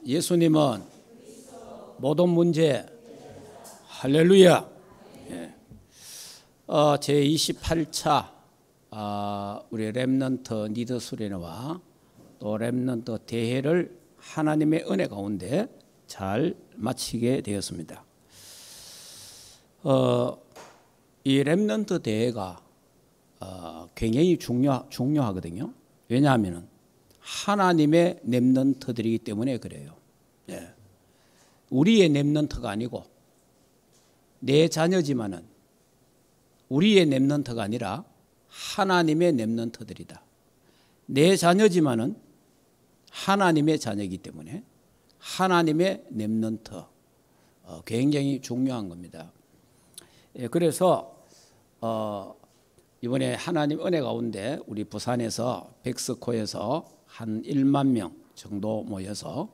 예수님은 모든 문제 할렐루야. 예. 제 28차 우리 렘넌트 니드 수련회와 또 렘넌트 대회를 하나님의 은혜 가운데 잘 마치게 되었습니다. 이 렘넌트 대회가 굉장히 중요하거든요. 왜냐하면 하나님의 렘넌트들이기 때문에 그래요. 예. 우리의 렘넌트가 아니고 내 자녀지만은 우리의 렘넌트가 아니라 하나님의 렘넌트들이다. 내 자녀지만은 하나님의 자녀이기 때문에 하나님의 렘넌트 굉장히 중요한 겁니다. 예, 그래서 이번에 하나님 은혜 가운데 우리 부산에서 백스코에서 한 1만 명 정도 모여서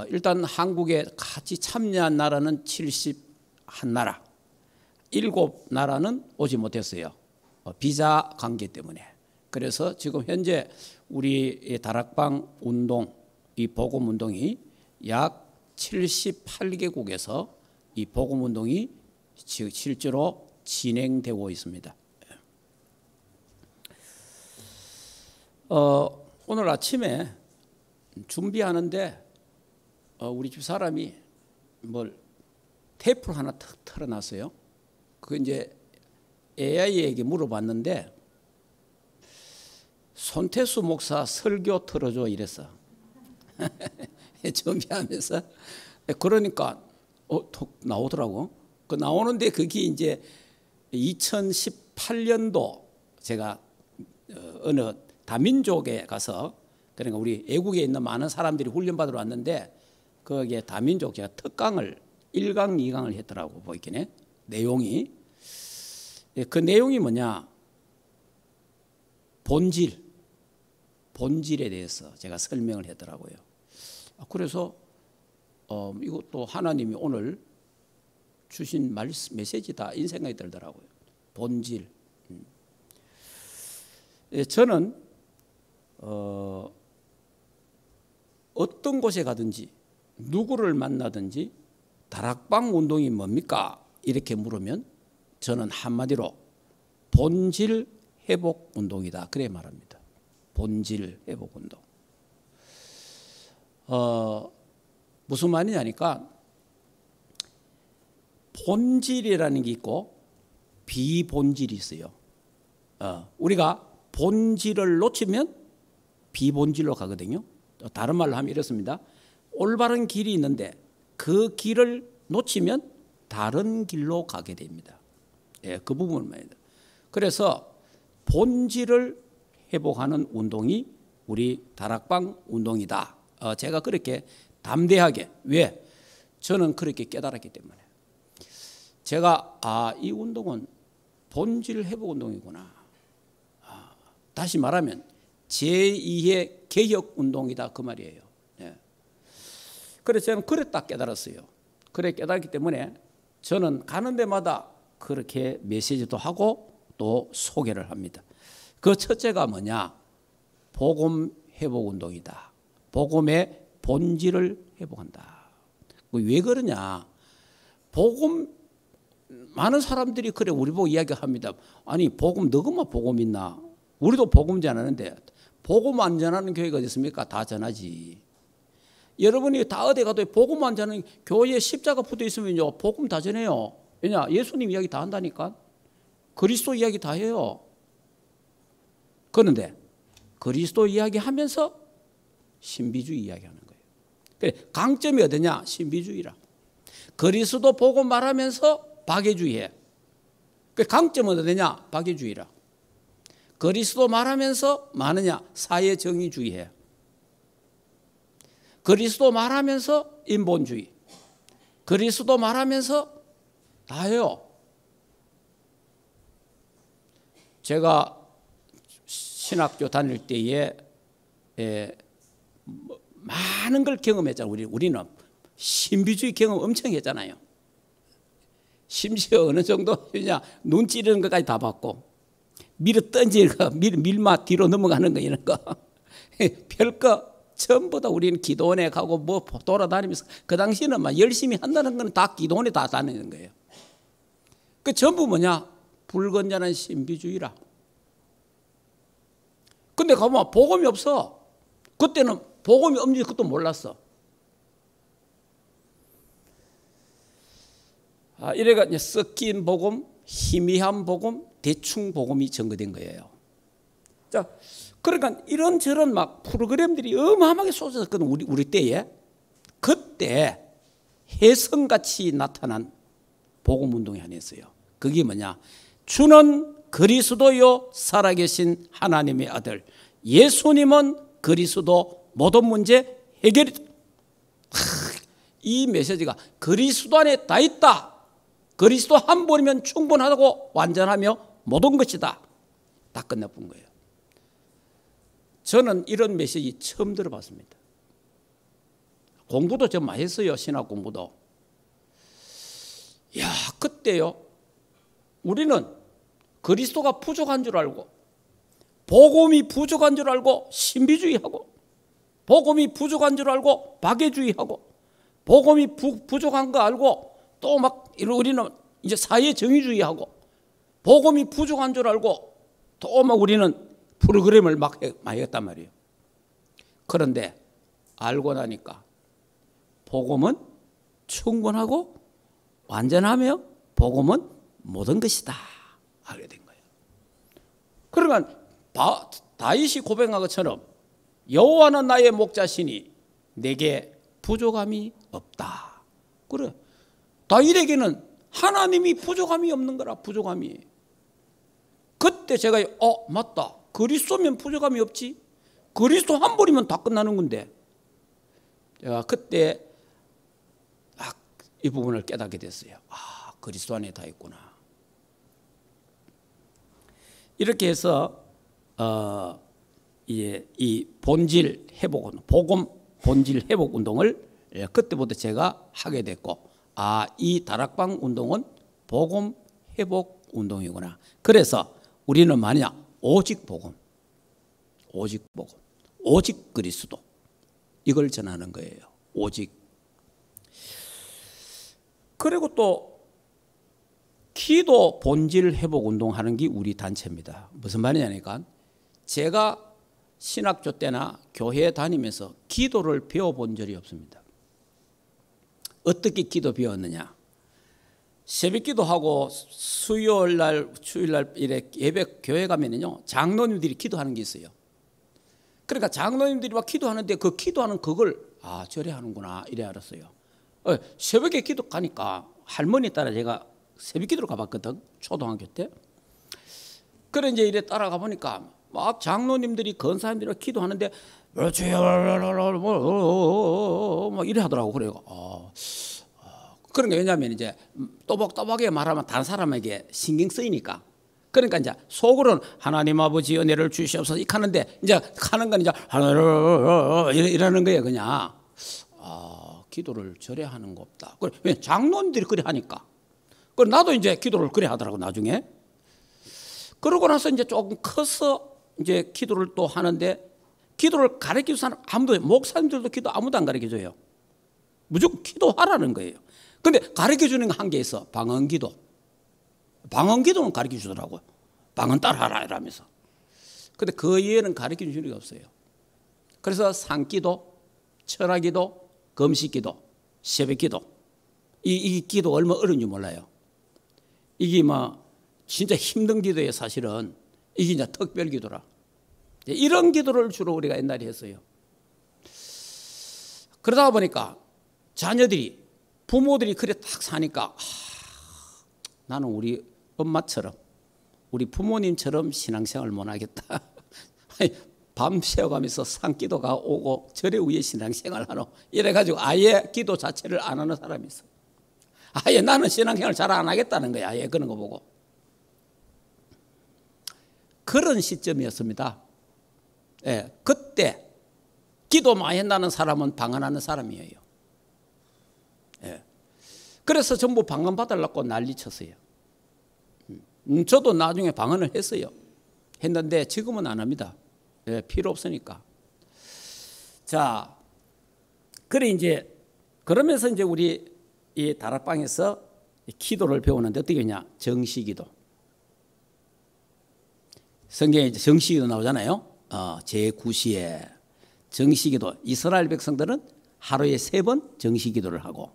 일단 한국에 같이 참여한 나라는 71나라, 7나라는 오지 못했어요. 비자 관계 때문에. 그래서 지금 현재 우리 다락방 운동, 이 복음 운동이 약 78개국에서 이 복음 운동이 실제로 진행되고 있습니다. 오늘 아침에 준비하는데 우리 집 사람이 테이프를 하나 탁 털어놨어요. 그 이제 AI에게 물어봤는데 손태수 목사 설교 틀어줘 이랬어. 준비하면서 그러니까 톡 나오더라고. 그 나오는데 그게 이제 2018년도 제가 어느 다민족에 가서 그러니까 우리 애국에 있는 많은 사람들이 훈련받으러 왔는데 거기에 다민족 제가 특강을 1강, 2강을 했더라고 보이긴 내용이. 그 내용이 뭐냐? 본질에 대해서 제가 설명을 했더라고요. 그래서 이것도 하나님이 오늘 주신 메시지다 이런 생각이 들더라고요. 본질. 저는 어떤 곳에 가든지 누구를 만나든지 다락방 운동이 뭡니까? 이렇게 물으면 저는 한마디로 본질 회복 운동이다. 그래 말합니다. 본질 회복 운동. 무슨 말이냐니까 본질이라는 게 있고 비본질이 있어요. 우리가 본질을 놓치면 비본질로 가거든요. 다른 말로 하면 이렇습니다. 올바른 길이 있는데 그 길을 놓치면 다른 길로 가게 됩니다. 예, 그 부분을 말입니다. 그래서 본질을 회복하는 운동이 우리 다락방 운동이다. 제가 그렇게 담대하게, 왜? 저는 그렇게 깨달았기 때문에. 제가 이 운동은 본질 회복 운동이구나. 다시 말하면 제2의 개혁 운동이다 그 말이에요. 예. 그래서 저는 그래 딱 깨달았어요. 그래 깨달았기 때문에 저는 가는 데마다 그렇게 메시지도 하고 또 소개를 합니다. 그 첫째가 뭐냐? 복음 회복 운동이다. 복음의 본질을 회복한다. 왜 그러냐? 복음 많은 사람들이 그래 우리 보고 이야기합니다. 아니 복음 너그만 복음 있나? 우리도 복음 전하는데 복음 안 전하는 교회가 어디 있습니까? 다 전하지. 여러분이 다 어디 가도 복음 안 전하는 교회에 십자가 붙어 있으면요 복음 다 전해요. 왜냐? 예수님 이야기 다 한다니까. 그리스도 이야기 다 해요. 그런데 그리스도 이야기하면서 신비주의 이야기하는 거예요. 그래 강점이 어디냐? 신비주의라. 그리스도 보고 말하면서 박애주의해. 그 강점은 어디냐? 박애주의라. 그리스도 말하면서 많으냐? 사회정의주의해. 그리스도 말하면서 인본주의. 그리스도 말하면서 다 해요. 제가 신학교 다닐 때에 많은 걸 경험했잖아요. 우리는 신비주의 경험 엄청 했잖아요. 심지어 어느 정도 눈 찌르는 것까지 다 봤고 밀어 던지는 거, 밀마 뒤로 넘어가는 거 이런 거 별거 전부 다 우리는 기도원에 가고 뭐 돌아다니면서 그 당시에는 막 열심히 한다는 건 다 기도원에 다 다니는 거예요. 그 전부 뭐냐? 불건전한 신비주의라. 근데 가보면 복음이 없어. 그때는 복음이 없는지 그것도 몰랐어. 이래가 이제 섞인 복음, 희미한 복음, 대충 복음이 전거된 거예요. 자, 그러니까 이런저런 막 프로그램들이 어마어마하게 쏟아졌거든, 우리 때에. 그때 혜성같이 나타난 복음 운동이 하나 있어요. 그게 뭐냐? 주는 그리스도요 살아계신 하나님의 아들, 예수님은 그리스도 모든 문제 해결이다. 이 메시지가 그리스도 안에 다 있다. 그리스도 한 번이면 충분하다고 완전하며 모든 것이다. 다 끝내본 거예요. 저는 이런 메시지 처음 들어봤습니다. 공부도 좀 많이 했어요. 신학 공부도. 야, 그때요. 우리는 그리스도가 부족한 줄 알고, 복음이 부족한 줄 알고 신비주의하고, 복음이 부족한 줄 알고 박애주의하고, 복음이 부족한 거 알고 또 막 우리는 이제 사회 정의주의하고, 복음이 부족한 줄 알고 또 막 우리는 프로그램을 막 했단 말이에요. 그런데 알고 나니까 복음은 충분하고 완전하며 복음은 모든 것이다 알게 된 거예요. 그러니까 다윗이 고백한 것처럼 여호와는 나의 목자시니 내게 부족함이 없다. 그래, 다윗에게는 하나님이 부족함이 없는 거라. 부족함이. 그때 제가 맞다, 그리스도면 부족함이 없지. 그리스도 한 번이면 다 끝나는 건데. 제가 그때 이 부분을 깨닫게 됐어요. 그리스도 안에 다 있구나. 이렇게 해서 이 본질 회복 운동, 복음 본질 회복 운동을 그때부터 제가 하게 됐고, 이 다락방 운동은 복음 회복 운동이구나. 그래서 우리는 뭐냐? 오직 복음, 오직 복음, 오직 그리스도, 이걸 전하는 거예요. 오직. 그리고 또 기도 본질 회복 운동하는 게 우리 단체입니다. 무슨 말이냐니까, 제가 신학교 때나 교회 다니면서 기도를 배워본 적이 없습니다. 어떻게 기도 배웠느냐? 새벽 기도하고 수요일 날, 주일 날 이래 예배 교회 가면은요, 장로님들이 기도하는 게 있어요. 그러니까 장로님들이 막 기도하는데 그 기도하는 그걸 저래 하는구나 이래 알았어요. 새벽에 기도 가니까 할머니 따라 제가 새벽 기도를 가봤거든, 초등학교 때. 그래 이제 이래 따라가 보니까 막 장로님들이 권사님들이 기도하는데 막 이래 하더라고. 그래요. 그러니까 왜냐하면 이제 또박또박하게 말하면 다른 사람에게 신경 쓰이니까. 그러니까 이제 속으로는 하나님 아버지 은혜를 주시옵소서 이렇게 하는데, 이제 하는 건 이제 이러는 거예요. 그냥 기도를 저래 하는 거 없다. 그래, 왜 장로님들이 그래 하니까. 그래 나도 이제 기도를 그래 하더라고 나중에. 그러고 나서 이제 조금 커서 이제 기도를 또 하는데, 기도를 가르쳐 주는 사람 아무도, 목사님들도 기도 아무도 안 가르쳐 줘요. 무조건 기도하라는 거예요. 근데 가르쳐 주는 거 한 개 있어. 방언기도. 방언기도는 가르쳐 주더라고요. 방언 따라하라 이러면서. 근데 그 이외에는 가르쳐 주는 게 없어요. 그래서 산기도, 철학기도, 금식기도, 새벽기도, 이 기도 얼마나 어려운지 몰라요. 이게 진짜 힘든 기도예요. 사실은 이게 이제 특별기도라. 이런 기도를 주로 우리가 옛날에 했어요. 그러다 보니까 자녀들이, 부모들이 그래 딱 사니까 나는 우리 엄마처럼, 우리 부모님처럼 신앙생활을 못 하겠다. 밤 새워가면서 산기도가 오고 절에 위에 신앙생활을 하노. 이래가지고 아예 기도 자체를 안 하는 사람이 있어. 아예 나는 신앙생활 잘 안 하겠다는 거야. 아예 그런 거 보고. 그런 시점이었습니다. 예, 그때 기도 많이 한다는 사람은 방언하는 사람이에요. 예. 그래서 전부 방언 받으려고 난리쳤어요. 저도 나중에 방언을 했어요. 했는데 지금은 안 합니다. 예, 필요 없으니까. 자, 그래 이제 그러면서 이제 우리 이 다락방에서 기도를 배우는데 어떻게 하냐? 정시기도. 성경에 이제 정시기도 나오잖아요. 제9시에 정시기도. 이스라엘 백성들은 하루에 3번 정시기도를 하고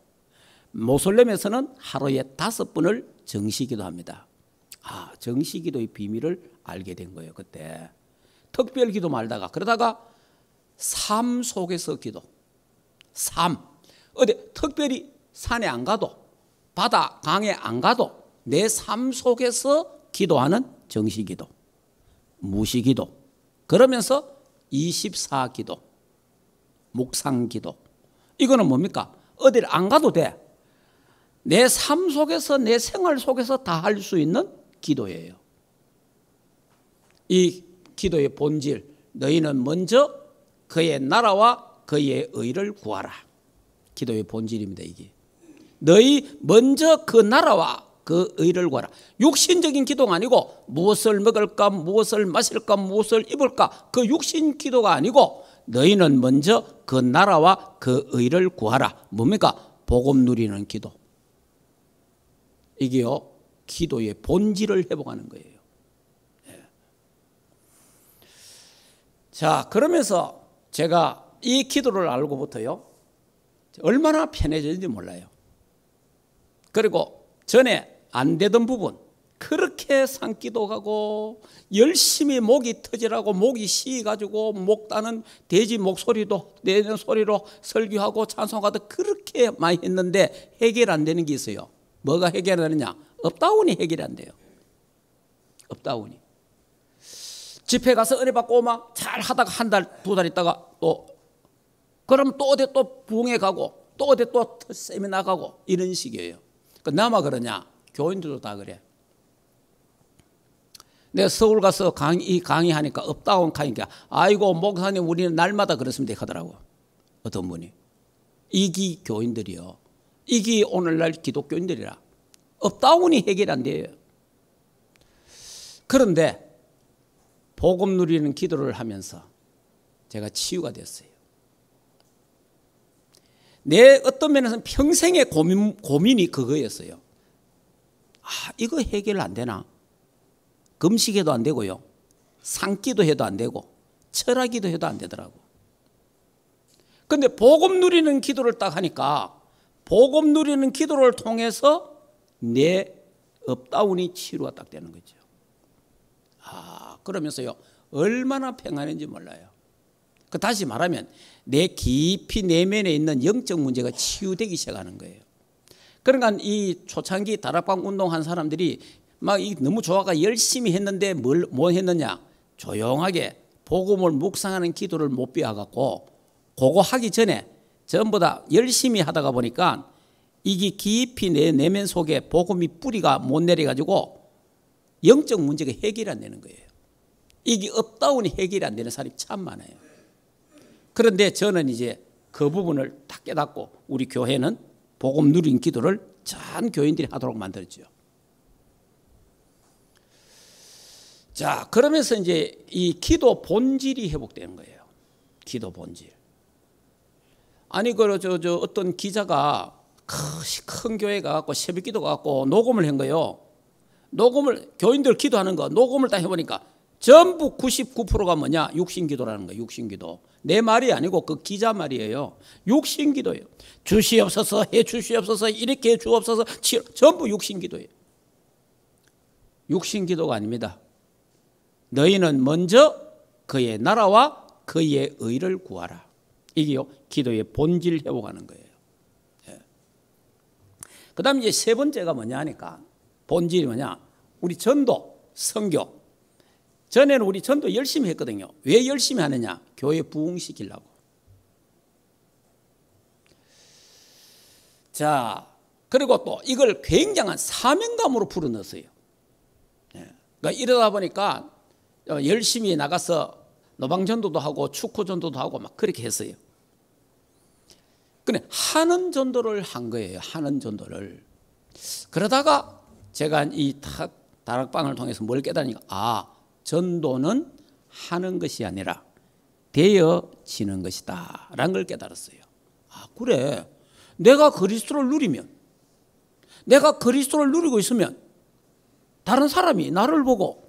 모슬렘에서는 하루에 5번을 정시기도합니다. 정시기도의 비밀을 알게 된 거예요. 그때 특별 기도 말다가 그러다가 삶 속에서 기도. 삶 어디 특별히 산에 안 가도 바다 강에 안 가도 내 삶 속에서 기도하는 정시기도, 무시기도. 그러면서 24기도, 묵상기도. 이거는 뭡니까? 어디를 안 가도 돼. 내 삶 속에서 내 생활 속에서 다 할 수 있는 기도예요. 이 기도의 본질, 너희는 먼저 그의 나라와 그의 의를 구하라. 기도의 본질입니다. 이게 너희 먼저 그 나라와 그 의를 구하라. 육신적인 기도가 아니고 무엇을 먹을까, 무엇을 마실까, 무엇을 입을까, 그 육신 기도가 아니고 너희는 먼저 그 나라와 그 의를 구하라. 뭡니까? 복음 누리는 기도. 이게요, 기도의 본질을 회복하는 거예요. 자, 그러면서 제가 이 기도를 알고부터요, 얼마나 편해졌는지 몰라요. 그리고 전에 안 되던 부분, 그렇게 산기도하고 열심히 목이 터지라고 목이 쉬어가지고 목 따는 돼지 목소리도 내는 소리로 설교하고 찬송하도 그렇게 많이 했는데 해결 안 되는 게 있어요. 뭐가 해결하느냐? 업다운이 해결이 안 돼요. 업다운이. 집회 가서 은혜 받고 오마 잘 하다가 한 달, 2달 있다가 또 그럼 또 어디 또 부흥회 가고 또 어디 또 세미나 가고 이런 식이에요. 나만 그러냐? 교인들도 다 그래. 내가 서울 가서 강의하니까 업다운 하니까 아이고 목사님 우리는 날마다 그렇습니다 하더라고. 어떤 분이. 이기 교인들이요. 이기 오늘날 기독교인들이라. 업다운이 해결 안 돼요. 그런데 복음 누리는 기도를 하면서 제가 치유가 됐어요. 내 어떤 면에서는 평생의 고민이 그거였어요. 이거 해결 안 되나? 금식해도 안 되고요. 산기도 해도 안 되고 철학기도 해도 안 되더라고. 그런데 복음 누리는 기도를 딱 하니까 복음 누리는 기도를 통해서 내 업다운이 치유가 딱 되는 거죠. 그러면서요, 얼마나 평안한지 몰라요. 다시 말하면 내 깊이 내면에 있는 영적 문제가 치유되기 시작하는 거예요. 그러니까 이 초창기 다락방 운동한 사람들이 막 너무 좋아가 열심히 했는데 뭐 했느냐? 조용하게 복음을 묵상하는 기도를 못 배워갖고 그거 하기 전에 전부 다 열심히 하다가 보니까 이게 깊이 내 내면 속에 복음이 뿌리가 못 내려가지고 영적 문제가 해결이 안 되는 거예요. 이게 업다운이 해결이 안 되는 사람이 참 많아요. 그런데 저는 이제 그 부분을 다 깨닫고 우리 교회는 복음 누린 기도를 전 교인들이 하도록 만들었죠. 자, 그러면서 이제 이 기도 본질이 회복되는 거예요. 기도 본질. 아니, 어떤 기자가 큰 교회 가갖고 새벽 기도 가갖고 녹음을 한 거예요. 녹음을, 교인들 기도하는 거, 녹음을 다 해보니까 전부 99%가 뭐냐? 육신기도라는 거예요. 육신기도. 내 말이 아니고 그 기자 말이에요. 육신기도예요. 주시옵소서, 해 주시옵소서, 이렇게 해 주옵소서, 전부 육신기도예요. 육신기도가 아닙니다. 너희는 먼저 그의 나라와 그의 의를 구하라. 이게요, 기도의 본질 회복하는 거예요. 그 다음에 이제 세 번째가 뭐냐 하니까, 본질이 뭐냐? 우리 전도, 선교. 전에는 우리 전도 열심히 했거든요. 왜 열심히 하느냐? 교회 부흥시키려고. 자, 그리고 또 이걸 굉장한 사명감으로 불어넣었어요. 그러니까 이러다 보니까 열심히 나가서 노방전도도 하고 축구전도도 하고 막 그렇게 했어요. 근데 하는 전도를 한 거예요. 하는 전도를. 그러다가 제가 이 다락방을 통해서 뭘 깨달으니까 전도는 하는 것이 아니라 되어지는 것이다 라는 걸 깨달았어요. 아, 그래, 내가 그리스도를 누리면, 내가 그리스도를 누리고 있으면 다른 사람이 나를 보고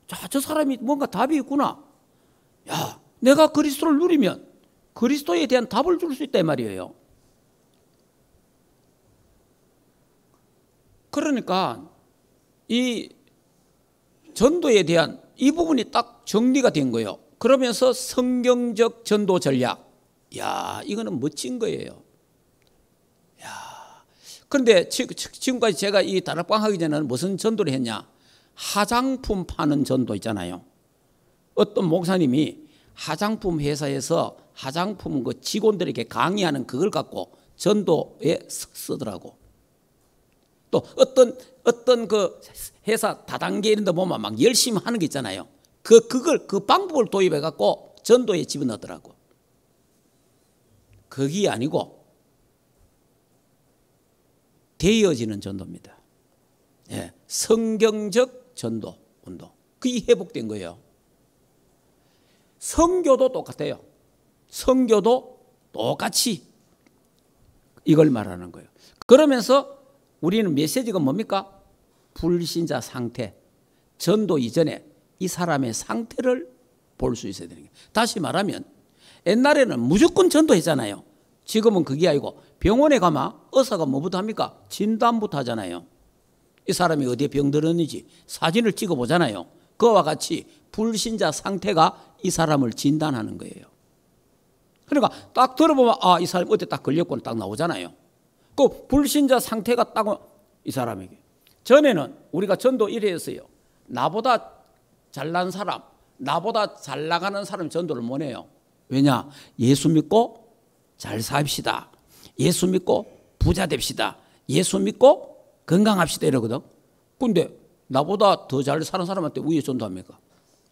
자, 저 사람이 뭔가 답이 있구나. 야, 내가 그리스도를 누리면 그리스도에 대한 답을 줄 수 있다 이 말이에요. 그러니까 이 전도에 대한 이 부분이 딱 정리가 된 거예요. 그러면서 성경적 전도 전략. 야, 이거는 멋진 거예요. 야, 그런데 지금까지 제가 이 다락방 하기 전에는 무슨 전도를 했냐? 화장품 파는 전도 있잖아요. 어떤 목사님이 화장품 회사에서 화장품 그 직원들에게 강의하는 그걸 갖고 전도에 쓰더라고. 또 어떤 그 회사 다단계 이런 데 보면 막 열심히 하는 게 있잖아요. 그 방법을 도입해 갖고 전도에 집어넣더라고. 그게 아니고 되어지는 전도입니다. 예, 성경적 전도 운동. 그게 회복된 거예요. 선교도 똑같아요. 선교도 똑같이 이걸 말하는 거예요. 그러면서 우리는 메시지가 뭡니까? 불신자 상태. 전도 이전에 이 사람의 상태를 볼 수 있어야 되는 거예요. 다시 말하면 옛날에는 무조건 전도했잖아요. 지금은 그게 아니고 병원에 가면 의사가 뭐부터 합니까? 진단부터 하잖아요. 이 사람이 어디에 병들었는지 사진을 찍어보잖아요. 그와 같이 불신자 상태가 이 사람을 진단하는 거예요. 그러니까 딱 들어보면 아, 이 사람이 어디 딱 걸렸구나 딱 나오잖아요. 그 불신자 상태가 딱 이 사람에게. 전에는 우리가 전도 이래 했어요. 나보다 잘난 사람, 나보다 잘 나가는 사람 전도를 못 해요. 왜냐? 예수 믿고 잘 삽시다. 예수 믿고 부자 됩시다. 예수 믿고 건강합시다 이러거든. 근데 나보다 더 잘 사는 사람한테 위에 전도합니까?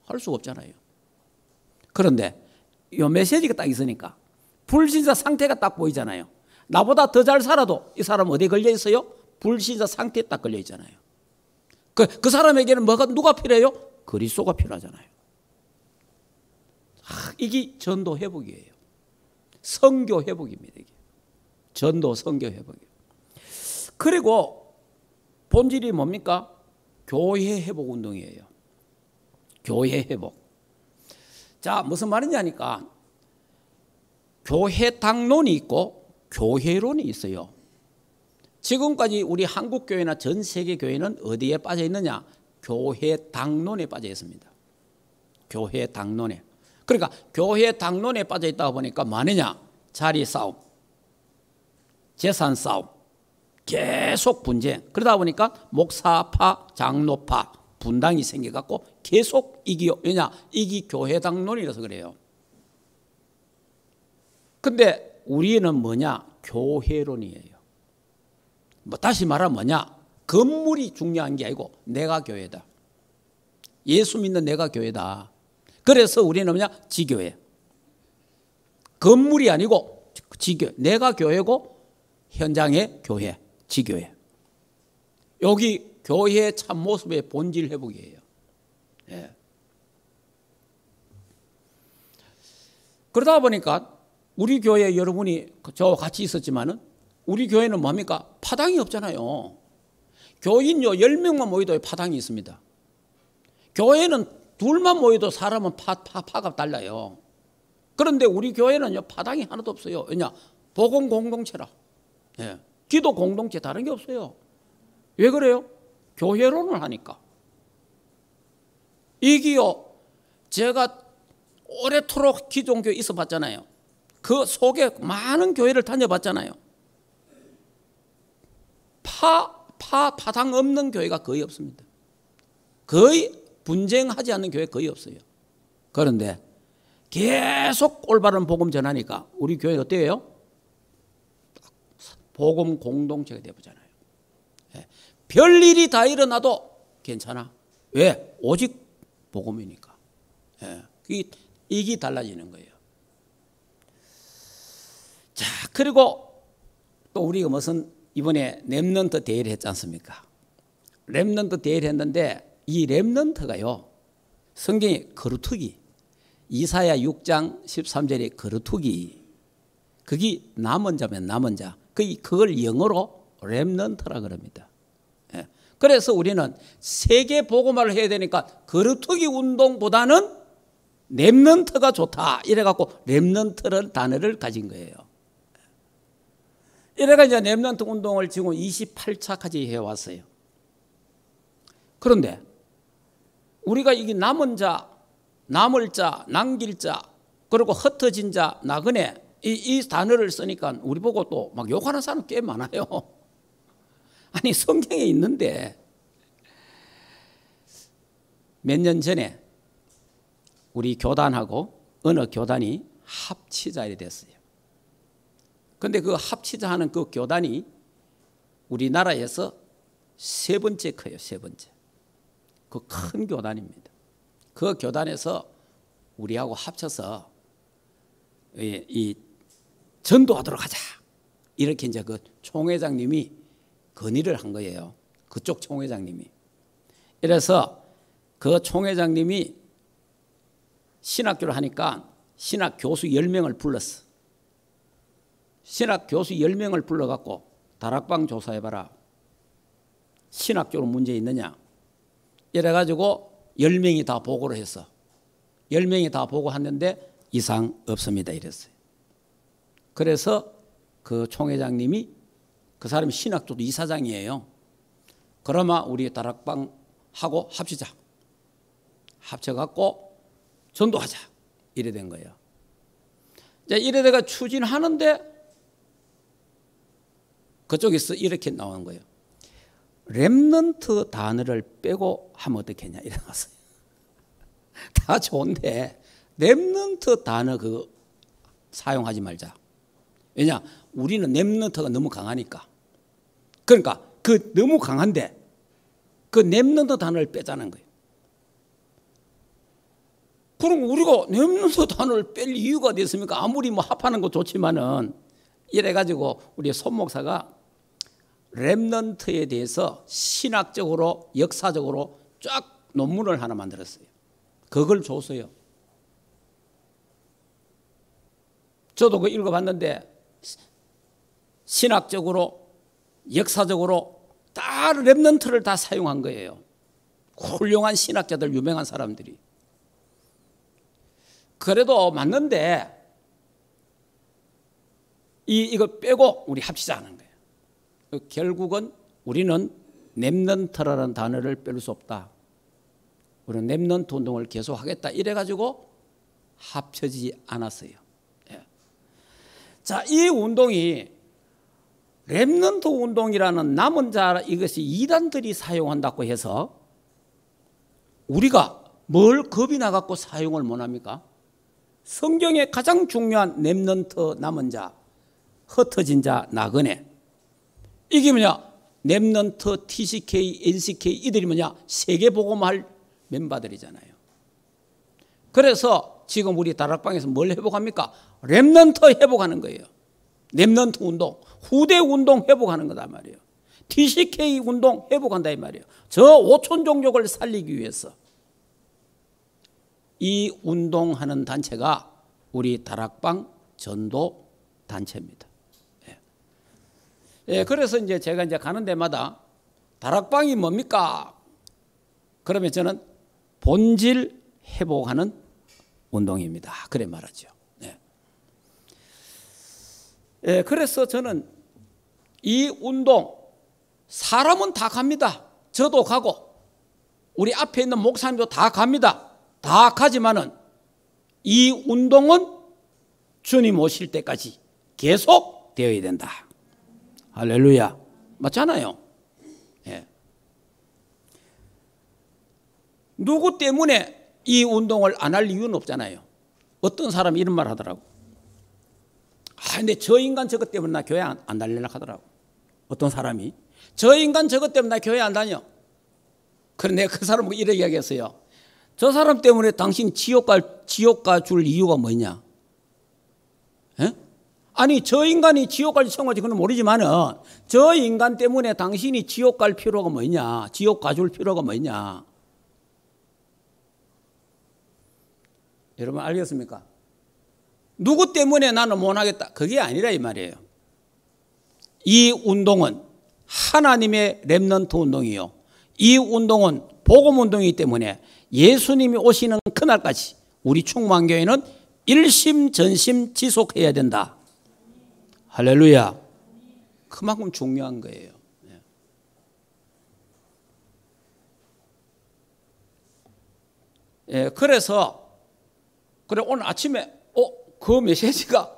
할 수가 없잖아요. 그런데 이 메시지가 딱 있으니까 불신자 상태가 딱 보이잖아요. 나보다 더 잘 살아도 이 사람 어디에 걸려 있어요? 불신자 상태에 딱 걸려 있잖아요. 그 사람에게는 누가 필요해요? 그리스도가 필요하잖아요. 이게 전도 회복이에요. 선교 회복입니다. 이게. 전도 선교 회복이에요. 그리고 본질이 뭡니까? 교회 회복 운동이에요. 교회 회복. 자, 무슨 말이냐니까 교회 당론이 있고 교회론이 있어요. 지금까지 우리 한국 교회나 전 세계 교회는 어디에 빠져 있느냐? 교회 당론에 빠져 있습니다. 교회 당론에. 그러니까 교회 당론에 빠져 있다 보니까 뭐하느냐? 자리 싸움, 재산 싸움, 계속 분쟁. 그러다 보니까 목사파, 장로파 분당이 생겨갖고 계속 이기요. 왜냐? 이기 교회 당론이라서 그래요. 근데 우리는 뭐냐? 교회론이에요. 뭐 다시 말하면 뭐냐? 건물이 중요한 게 아니고 내가 교회다. 예수 믿는 내가 교회다. 그래서 우리는 뭐냐? 지교회. 건물이 아니고 지교회. 내가 교회고 현장의 교회, 지교회. 여기 교회의 참모습의 본질 회복이에요. 예. 그러다 보니까 우리 교회 여러분이 저와 같이 있었지만은 우리 교회는 뭡니까? 파당이 없잖아요. 교인요 10명만 모여도 파당이 있습니다. 교회는 둘만 모여도 사람은 파가 달라요. 그런데 우리 교회는요 파당이 하나도 없어요. 왜냐? 복음 공동체라. 예. 기도 공동체 다른 게 없어요. 왜 그래요? 교회론을 하니까. 이기요 제가 오래도록 기존교회 있어 봤잖아요. 그 속에 많은 교회를 다녀봤잖아요. 파당 없는 교회가 거의 없습니다. 거의 분쟁하지 않는 교회 거의 없어요. 그런데 계속 올바른 복음 전하니까 우리 교회는 어때요? 복음 공동체가 되어보잖아요. 별일이 다 일어나도 괜찮아. 왜? 오직 복음이니까. 이게 달라지는 거예요. 자, 그리고 또 우리가 무슨 이번에 렘넌트 대회를 했지 않습니까? 렘넌트 대회를 했는데 이 렘넌트가요 성경에 거루트기 이사야 6장 13절에 거루투기, 그게 남은 자면 남은 자, 그걸 영어로 렘넌트라 그럽니다. 예. 그래서 우리는 세계 복음화를 해야 되니까 거루투기 운동보다는 렘넌트가 좋다 이래갖고 렘넌트를 단어를 가진 거예요. 이래가 이제 렘넌트 운동을 지금 28차까지 해왔어요. 그런데 우리가 이게 남은 자, 남을 자, 남길 자, 그리고 흩어진 자, 나그네 이 단어를 쓰니까 우리 보고 또 막 욕하는 사람 꽤 많아요. 아니 성경에 있는데 몇 년 전에 우리 교단하고 어느 교단이 합치자이 됐어요. 그런데 그 합치자 하는 그 교단이 우리나라에서 세 번째 커요. 세 번째. 그 큰 교단입니다. 그 교단에서 우리하고 합쳐서 이 전도하도록 하자. 이렇게 이제 그 총회장님이 건의를 한 거예요. 그쪽 총회장님이. 이래서 그 총회장님이 신학교를 하니까 신학 교수 10명을 불렀어. 신학 교수 10명을 불러갖고 다락방 조사해봐라. 신학교로 문제 있느냐. 이래가지고 10명이 다 보고를 했어. 10명이 다 보고했는데 이상 없습니다 이랬어요. 그래서 그 총회장님이, 그 사람이 신학교도 이사장이에요. 그러면 우리 다락방하고 합치자. 합쳐갖고 전도하자. 이래 된 거예요. 이제 이래 내가 추진하는데 그쪽에서 이렇게 나온 거예요. 렘넌트 단어를 빼고 하면 어떻겠냐 이래 나왔어요. 다 좋은데 렘넌트 단어 그거 사용하지 말자. 왜냐? 우리는 렘넌트가 너무 강하니까. 그러니까 그 너무 강한데 그 렘넌트 단어를 빼자는 거예요. 그럼 우리가 렘넌트 단어를 뺄 이유가 됐습니까? 아무리 뭐 합하는 거 좋지만은 이래가지고 우리 손 목사가 렘넌트에 대해서 신학적으로 역사적으로 쫙 논문을 하나 만들었어요. 그걸 줬어요. 저도 그거 읽어봤는데 신학적으로 역사적으로 다 렘넌트를 다 사용한 거예요. 훌륭한 신학자들, 유명한 사람들이. 그래도 맞는데 이거 빼고 우리 합치자는 거예요. 결국은 우리는 렘넌트라는 단어를 뺄 수 없다. 우리는 렘넌트 운동을 계속하겠다. 이래가지고 합쳐지지 않았어요. 예. 자, 이 운동이 렘넌트 운동이라는 남은 자, 이것이 이단들이 사용한다고 해서 우리가 뭘 겁이 나갖고 사용을 못합니까? 성경의 가장 중요한 렘넌트, 남은 자, 흩어진 자, 나그네. 이게 뭐냐? 렘넌트, TCK, NCK 이들이 뭐냐? 세계복음할 멤버들이잖아요. 그래서 지금 우리 다락방에서 뭘 회복합니까? 렘넌트 회복하는 거예요. 렘넌트 운동, 후대 운동 회복하는 거단 말이에요. TCK 운동 회복한다 이 말이에요. 저 오촌 종족을 살리기 위해서. 이 운동하는 단체가 우리 다락방 전도 단체입니다. 예. 예, 그래서 이제 제가 이제 가는 데마다 다락방이 뭡니까? 그러면 저는 본질 회복하는 운동입니다. 그래 말하죠. 예. 예, 그래서 저는 이 운동, 사람은 다 갑니다. 저도 가고 우리 앞에 있는 목사님도 다 갑니다. 다 가지만은 이 운동은 주님 오실 때까지 계속 되어야 된다. 할렐루야. 맞잖아요. 예. 누구 때문에 이 운동을 안 할 이유는 없잖아요. 어떤 사람이 이런 말 하더라고. 근데 저 인간 저것 때문에 나 교회 안 다니려고 하더라고. 어떤 사람이 저 인간 저것 때문에 나 교회 안 다녀. 그래 내가 그 사람하고 이렇게 이야기했어요. 저 사람 때문에 당신 지옥 가 줄 이유가 뭐냐? 에? 아니 저 인간이 지옥 갈지 천국 갈지 그건 모르지만은 저 인간 때문에 당신이 지옥 갈 필요가 뭐냐? 지옥 가줄 필요가 뭐냐? 여러분 알겠습니까? 누구 때문에 나는 못하겠다. 그게 아니라 이 말이에요. 이 운동은 하나님의 렘넌트 운동이요. 이 운동은 복음 운동이기 때문에 예수님이 오시는 그날까지 우리 충만교회는 일심전심 지속해야 된다. 할렐루야. 그만큼 중요한 거예요. 예, 그래서 그래 오늘 아침에 그 메시지가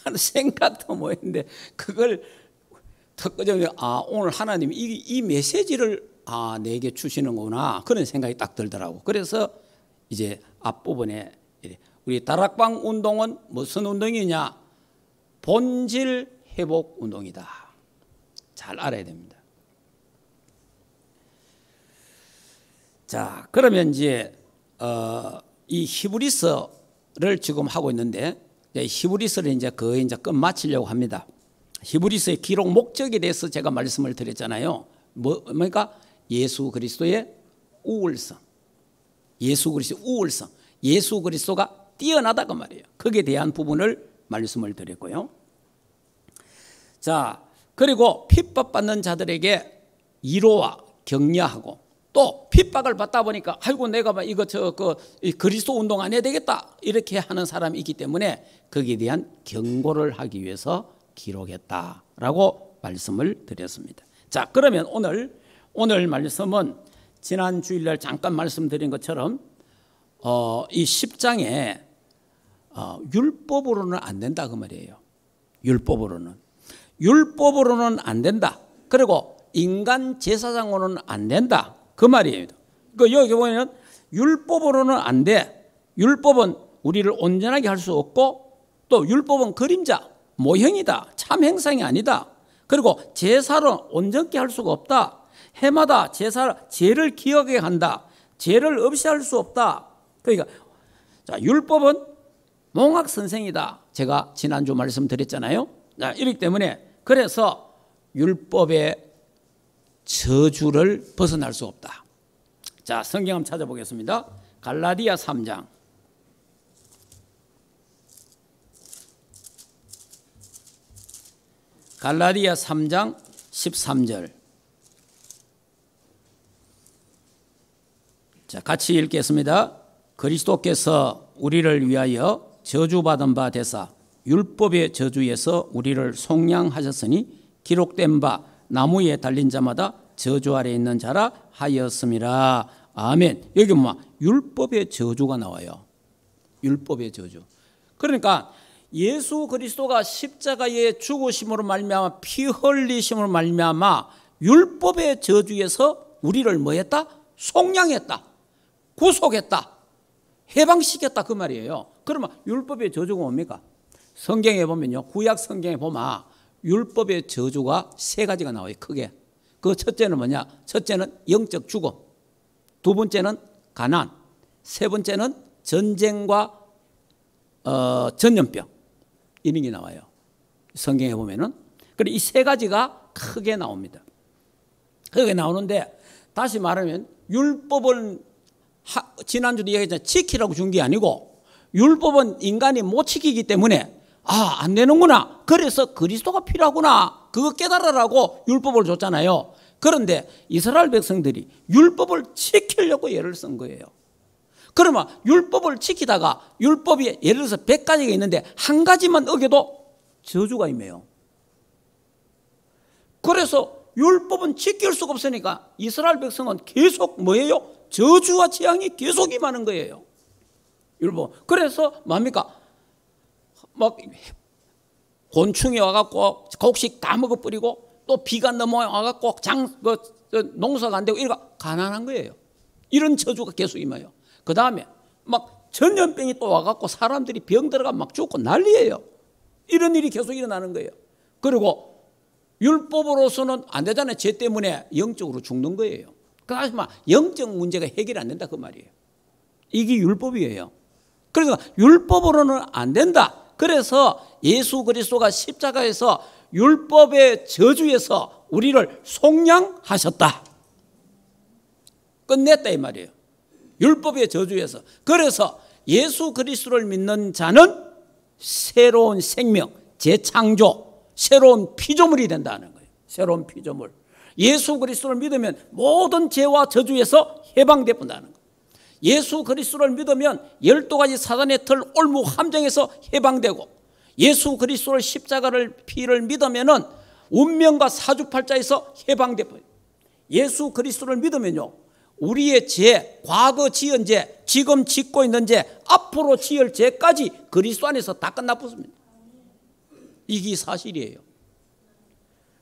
나는 생각도 못 했는데 그걸 턱끄적이 오늘 하나님이 이 메시지를 내게 주시는구나 그런 생각이 딱 들더라고. 그래서 이제 앞부분에 우리 다락방 운동은 무슨 운동이냐? 본질 회복 운동이다. 잘 알아야 됩니다. 자, 그러면 이제 이 히브리서를 지금 하고 있는데 히브리서를 이제 거의 이제 끝마치려고 합니다. 히브리서의 기록 목적에 대해서 제가 말씀을 드렸잖아요. 뭡니까? 예수 그리스도의 우월성. 예수 그리스도의 우월성. 예수 그리스도가 뛰어나다 그 말이에요. 거기에 대한 부분을 말씀을 드렸고요. 자, 그리고 핍박받는 자들에게 위로와 격려하고 또 핍박을 받다 보니까 아이고 내가 그리스도 운동 안 해야 되겠다 이렇게 하는 사람이 있기 때문에 거기에 대한 경고를 하기 위해서 기록했다라고 말씀을 드렸습니다. 자, 그러면 오늘 말씀은 지난 주일날 잠깐 말씀드린 것처럼 이 10장에 율법으로는 안 된다 그 말이에요. 율법으로는 안 된다. 그리고 인간 제사장으로는 안 된다 그 말이에요. 여기 보면 율법으로는 안 돼. 율법은 우리를 온전하게 할 수 없고 또 율법은 그림자, 모형이다. 참 행상이 아니다. 그리고 제사로 온전케 할 수가 없다. 해마다 죄를 기억해 한다. 죄를 없이 할 수 없다. 그러니까 자, 율법은 몽학 선생이다. 제가 지난주 말씀드렸잖아요. 자, 이렇기 때문에 그래서 율법의 저주를 벗어날 수 없다. 자, 성경 한번 찾아보겠습니다. 갈라디아 3장. 갈라디아 3장 13절. 자, 같이 읽겠습니다. 그리스도께서 우리를 위하여 저주받은 바 되사 율법의 저주에서 우리를 속량하셨으니 기록된 바 나무에 달린 자마다 저주 아래 있는 자라 하였음이라. 아멘. 여기 뭐 율법의 저주가 나와요. 율법의 저주. 그러니까 예수 그리스도가 십자가의 죽으심으로 말미암아 피 흘리심으로 말미암아 율법의 저주에서 우리를 뭐했다? 속량했다. 구속했다. 해방시켰다 그 말이에요. 그러면 율법의 저주가 뭡니까? 성경에 보면요. 구약 성경에 보면 율법의 저주가 세 가지가 나와요. 크게. 그 첫째는 뭐냐? 첫째는 영적 죽음. 두 번째는 가난. 세 번째는 전쟁과 전염병. 이런 게 나와요. 성경에 보면은. 그래 이 세 가지가 크게 나옵니다. 크게 나오는데 다시 말하면 율법은 지난주도 얘기했잖아요. 지키라고 준 게 아니고 율법은 인간이 못 지키기 때문에 안 되는구나. 그래서 그리스도가 필요하구나. 그거 깨달으라고 율법을 줬잖아요. 그런데 이스라엘 백성들이 율법을 지키려고 예를 쓴 거예요. 그러면 율법을 지키다가 율법이 예를 들어서 100가지가 있는데 한 가지만 어겨도 저주가 임해요. 그래서 율법은 지킬 수가 없으니까 이스라엘 백성은 계속 뭐예요? 저주와 재앙이 계속 임하는 거예요. 율법. 그래서 뭡니까? 막 곤충이 와갖고 곡식 다 먹어버리고 또 비가 넘어와갖고 농사가 안 되고 이러니까 가난한 거예요. 이런 저주가 계속 임해요. 그 다음에 막 전염병이 또 와갖고 사람들이 병 들어가 막 죽고 난리예요. 이런 일이 계속 일어나는 거예요. 그리고 율법으로서는 안 되잖아요. 죄 때문에 영적으로 죽는 거예요. 그래서 막 영적 문제가 해결이 안 된다 그 말이에요. 이게 율법이에요. 그러니까 율법으로는 안 된다. 그래서 예수 그리스도가 십자가에서 율법의 저주에서 우리를 속량하셨다. 끝냈다 이 말이에요. 율법의 저주에서. 그래서 예수 그리스도를 믿는 자는 새로운 생명, 재창조, 새로운 피조물이 된다는 거예요. 새로운 피조물. 예수 그리스도를 믿으면 모든 죄와 저주에서 해방된다는 거예요. 예수 그리스도를 믿으면 12가지 사단의 틀, 올무, 함정에서 해방되고, 예수 그리스도를 십자가를 피를 믿으면은 운명과 사주팔자에서 해방되고, 예수 그리스도를 믿으면요, 우리의 죄, 과거 지은 죄, 지금 짓고 있는 죄, 앞으로 지을 죄까지 그리스도 안에서 다 끝나붙습니다. 이게 사실이에요.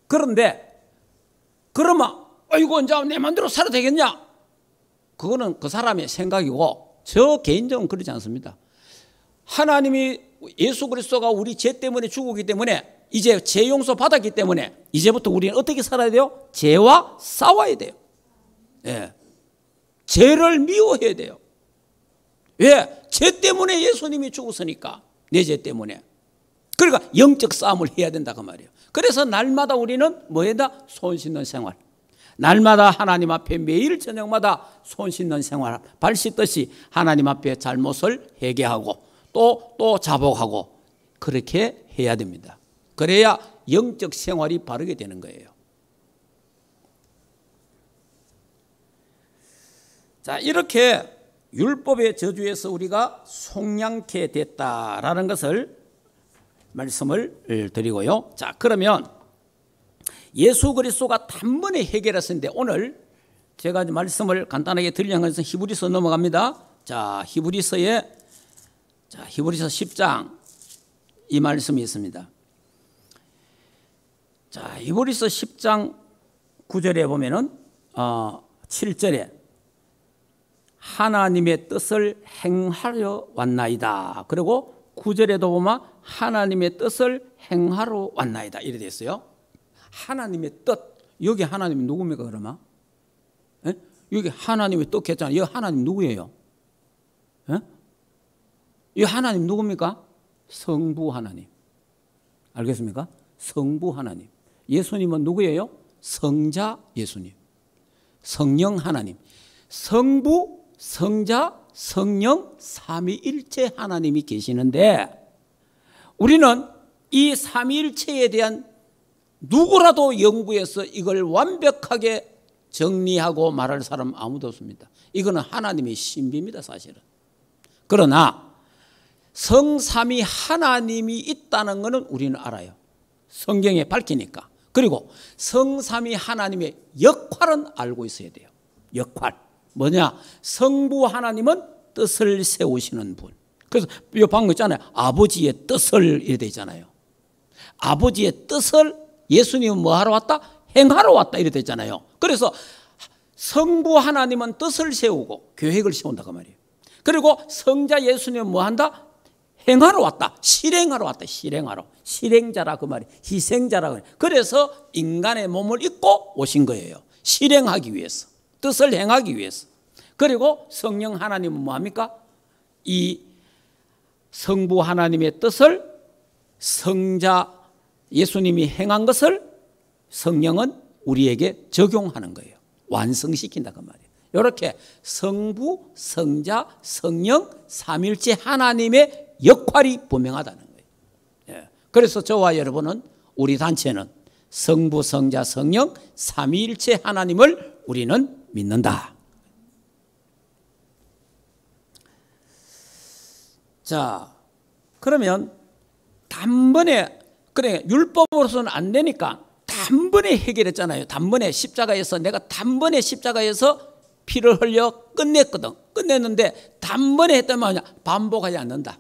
그런데 그러면 이거 이제 내 마음대로 살아도 되겠냐? 그거는 그 사람의 생각이고, 저 개인적으로 그러지 않습니다. 하나님이 예수 그리스도가 우리 죄 때문에 죽었기 때문에, 이제 죄 용서 받았기 때문에 이제부터 우리는 어떻게 살아야 돼요? 죄와 싸워야 돼요. 예. 죄를 미워해야 돼요. 왜? 죄 때문에 예수님이 죽었으니까. 내 죄 때문에. 그러니까 영적 싸움을 해야 된다 그 말이에요. 그래서 날마다 우리는 뭐에다? 손 씻는 생활. 날마다 하나님 앞에 매일 저녁마다 손 씻는 생활, 발 씻듯이 하나님 앞에 잘못을 회개하고 또 자복하고 그렇게 해야 됩니다. 그래야 영적 생활이 바르게 되는 거예요. 자, 이렇게 율법의 저주에서 우리가 속량케 됐다라는 것을 말씀을 드리고요. 자, 그러면 예수 그리스도가 단번에 해결했는데, 오늘 제가 말씀을 간단하게 드리려는 것은 히브리서 넘어갑니다. 자, 히브리서 10장 이 말씀이 있습니다. 자, 히브리서 10장 9절에 보면은 7절에 하나님의 뜻을 행하려 왔나이다. 그리고 9절에도 보면 하나님의 뜻을 행하러 왔나이다. 이래 됐어요. 하나님의 뜻. 여기 하나님이 누굽니까 그러면? 에? 여기 하나님의 뜻 했잖아요. 여기 하나님 누구예요? 에? 이 하나님 누굽니까? 성부 하나님. 알겠습니까? 성부 하나님. 예수님은 누구예요? 성자 예수님. 성령 하나님. 성부, 성자, 성령 삼위일체 하나님이 계시는데, 우리는 이 삼위일체에 대한 누구라도 연구해서 이걸 완벽하게 정리하고 말할 사람 아무도 없습니다. 이거는 하나님의 신비입니다, 사실은. 그러나 성삼위 하나님이 있다는 것은 우리는 알아요. 성경에 밝히니까. 그리고 성삼위 하나님의 역할은 알고 있어야 돼요. 역할. 뭐냐? 성부 하나님은 뜻을 세우시는 분. 그래서 방금 있잖아요. 아버지의 뜻을 이래 되잖아요. 아버지의 뜻을 예수님은 뭐 하러 왔다? 행하러 왔다 이래 되잖아요. 그래서 성부 하나님은 뜻을 세우고 계획을 세운다 그 말이에요. 그리고 성자 예수님은 뭐 한다? 행하러 왔다. 실행하러 왔다. 실행하러. 실행자라 그 말이에요. 희생자라 그래요. 그래서 인간의 몸을 입고 오신 거예요. 실행하기 위해서. 뜻을 행하기 위해서. 그리고 성령 하나님은 뭐합니까? 이 성부 하나님의 뜻을 성자 예수님이 행한 것을 성령은 우리에게 적용하는 거예요. 완성시킨다 그 말이에요. 이렇게 성부, 성자, 성령, 삼일체 하나님의 역할이 분명하다는 거예요. 예. 그래서 저와 여러분은, 우리 단체는 성부, 성자, 성령, 삼위일체 하나님을 우리는 믿는다. 자, 그러면 단번에, 그래 율법으로서는 안 되니까 단번에 해결했잖아요. 단번에 십자가에서, 내가 단번에 십자가에서 피를 흘려 끝냈거든. 끝냈는데 단번에 했다면 반복하지 않는다.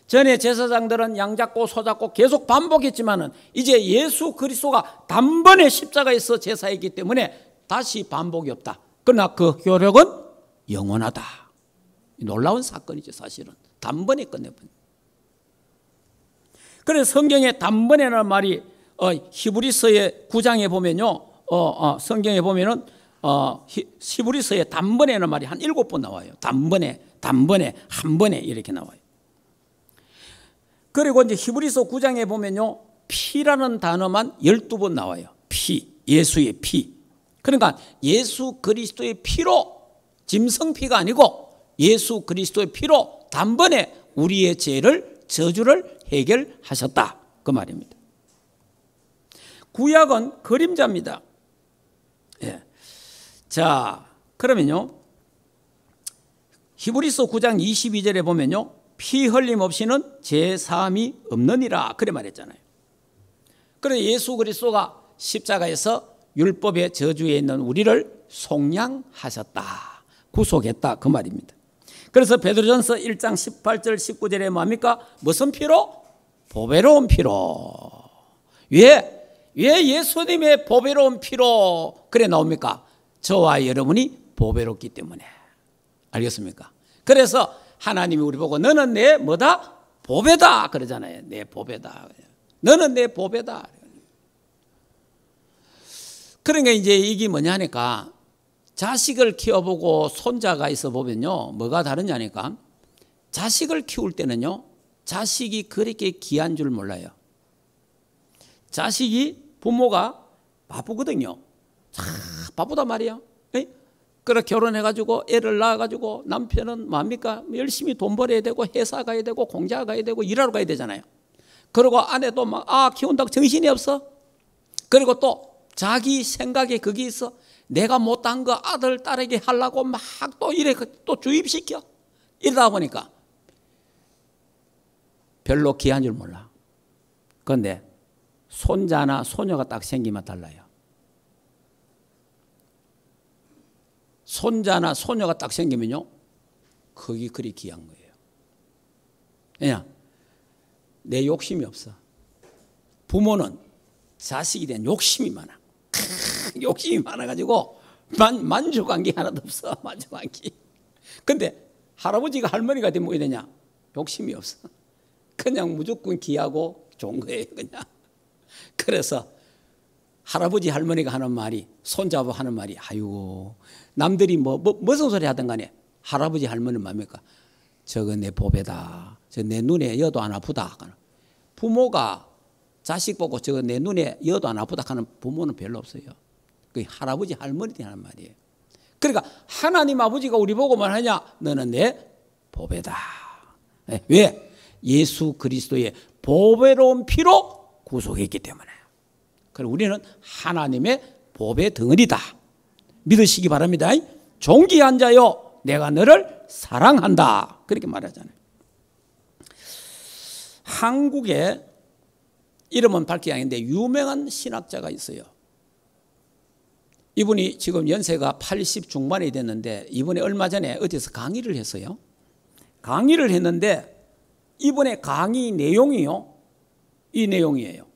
전에 제사장들은 양 잡고 소 잡고 계속 반복했지만은 이제 예수 그리스도가 단번에 십자가에서 제사했기 때문에 다시 반복이 없다. 그러나 그 효력은 영원하다. 놀라운 사건이죠, 사실은. 단번에 끝내버린. 그래서 성경에 단번에라는 말이 히브리서의 9장에 보면요, 성경에 보면은 히브리서의 단번에라는 말이 한 7번 나와요. 단번에, 한 번에 이렇게 나와요. 그리고 이제 히브리서 9장에 보면요, 피라는 단어만 12번 나와요. 피, 예수의 피. 그러니까 예수 그리스도의 피로, 짐승피가 아니고 예수 그리스도의 피로 피로 단번에 우리의 죄를 저주를 해결하셨다 그 말입니다. 구약은 그림자입니다. 예. 자, 그러면요 히브리서 9장 22절에 보면요 피 흘림 없이는 죄 사함이 없느니라 그래 말했잖아요. 그래서 예수 그리스도가 십자가에서 율법의 저주에 있는 우리를 속량하셨다, 구속했다 그 말입니다. 그래서 베드로전서 1장 18절 19절에 뭡니까? 무슨 피로? 보배로운 피로. 왜 예수님의 보배로운 피로 그래 나옵니까? 저와 여러분이 보배롭기 때문에. 알겠습니까? 그래서 하나님이 우리 보고 너는 내 뭐다? 보배다 그러잖아요. 내 보배다. 너는 내 보배다. 그러니까 이제 이게 뭐냐니까 자식을 키워보고 손자가 있어 보면요 뭐가 다르냐니까 자식을 키울 때는요 자식이 그렇게 귀한 줄 몰라요. 자식이 부모가 바쁘거든요. 바쁘단 말이야. 그래 결혼해가지고 애를 낳아가지고 남편은 뭡니까? 열심히 돈 벌어야 되고 회사 가야 되고 공장 가야 되고 일하러 가야 되잖아요. 그리고 아내도 막 키운다고 정신이 없어. 그리고 또 자기 생각에 그게 있어. 내가 못한 거 아들 딸에게 하려고 막 또 이래 또 주입시켜. 이러다 보니까 별로 귀한 줄 몰라. 그런데 손자나 소녀가 딱 생기면 달라요. 손자나 소녀가 딱 생기면요 그게 그리 귀한 거예요. 왜냐? 내 욕심이 없어. 부모는 자식에 대한 욕심이 많아. 욕심이 많아가지고 만족한 게 하나도 없어. 만족한 게. 근데 할아버지가 할머니가 되면 뭐가 되냐? 욕심이 없어. 그냥 무조건 귀하고 좋은 거예요. 그냥. 그래서 할아버지 할머니가 하는 말이 손자하고 하는 말이 아이고 남들이 무슨 소리 하든 간에 할아버지 할머니는 뭡니까? 저거 내 보배다. 저 내 눈에 여도 안 아프다. 부모가 자식 보고 저거 내 눈에 여도 안 아프다 하는 부모는 별로 없어요. 그 할아버지 할머니들이 하는 말이에요. 그러니까 하나님 아버지가 우리 보고 말하냐? 너는 내 보배다. 왜? 예수 그리스도의 보배로운 피로 구속했기 때문에. 그리고 우리는 하나님의 보배 덩어리다. 믿으시기 바랍니다. 존귀한 자여 내가 너를 사랑한다. 그렇게 말하잖아요. 한국에 이름은 밝히기 아닌데 유명한 신학자가 있어요. 이분이 지금 연세가 80 중반이 됐는데 이번에 얼마 전에 어디서 강의를 했어요. 강의를 했는데 이번에 강의 내용이요. 이 내용이에요.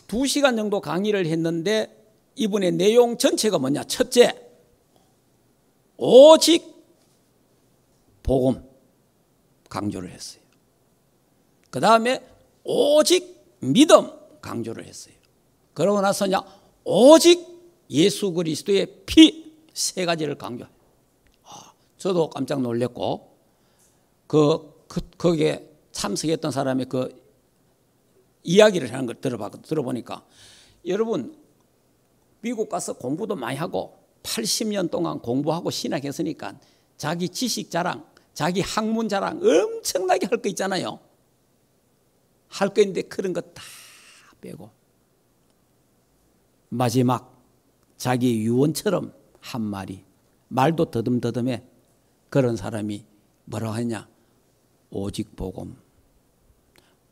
2시간 정도 강의를 했는데 이분의 내용 전체가 뭐냐? 첫째, 오직 복음 강조를 했어요. 그 다음에 오직 믿음 강조를 했어요. 그러고 나서냐 오직 예수 그리스도의 피 세 가지를 강조해요. 저도 깜짝 놀랐고 거기에 참석했던 사람의 그 이야기를 하는 걸 들어보니까 여러분 미국 가서 공부도 많이 하고 80년 동안 공부하고 신학했으니까 자기 지식 자랑, 자기 학문 자랑 엄청나게 할 거 있잖아요. 할 거 있는데 그런 거 다 빼고 마지막 자기 유언처럼 한 말이 말도 더듬더듬해. 그런 사람이 뭐라고 했냐? 오직 복음,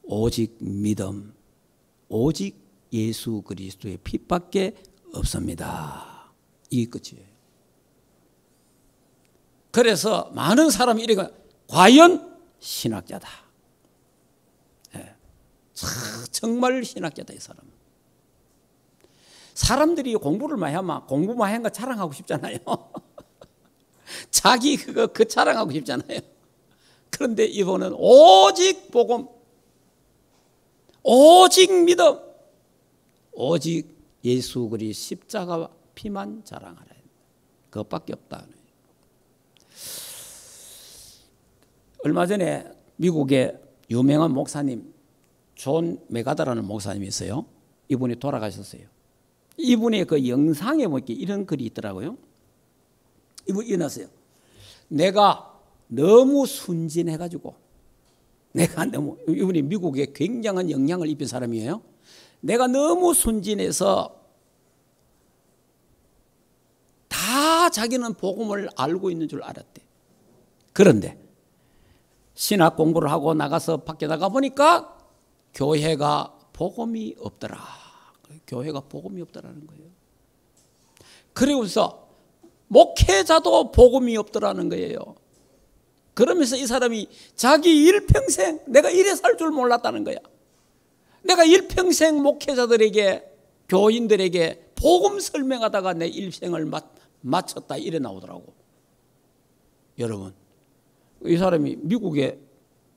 오직 믿음, 오직 예수 그리스도의 피밖에 없습니다. 이게 끝이에요. 그래서 많은 사람이 이렇게 과연 신학자다. 네. 정말 신학자다 이 사람. 사람들이 공부를 많이 하면 공부 많이 한 거 자랑하고 싶잖아요. 자기 그 자랑하고 싶잖아요. 그런데 이분은 오직 복음, 오직 믿음, 오직 예수 그리스도의 십자가와 피만 자랑하라. 그것밖에 없다. 얼마 전에 미국의 유명한 목사님 존 메가더라는 목사님이 있어요. 이분이 돌아가셨어요. 이분의 그 영상에 보니까 이런 글이 있더라고요. 이분 일어났어요. 내가 너무 순진해가지고, 내가 너무, 이분이 미국에 굉장한 영향을 입힌 사람이에요. 내가 너무 순진해서 다 자기는 복음을 알고 있는 줄 알았대. 그런데 신학 공부를 하고 나가서 밖에 나가 보니까 교회가 복음이 없더라. 교회가 복음이 없더라는 거예요. 그러고서 목회자도 복음이 없더라는 거예요. 그러면서 이 사람이 자기 일평생 내가 이래 살 줄 몰랐다는 거야. 내가 일평생 목회자들에게, 교인들에게 복음 설명하다가 내 일생을 마쳤다, 이래 나오더라고. 여러분, 이 사람이 미국의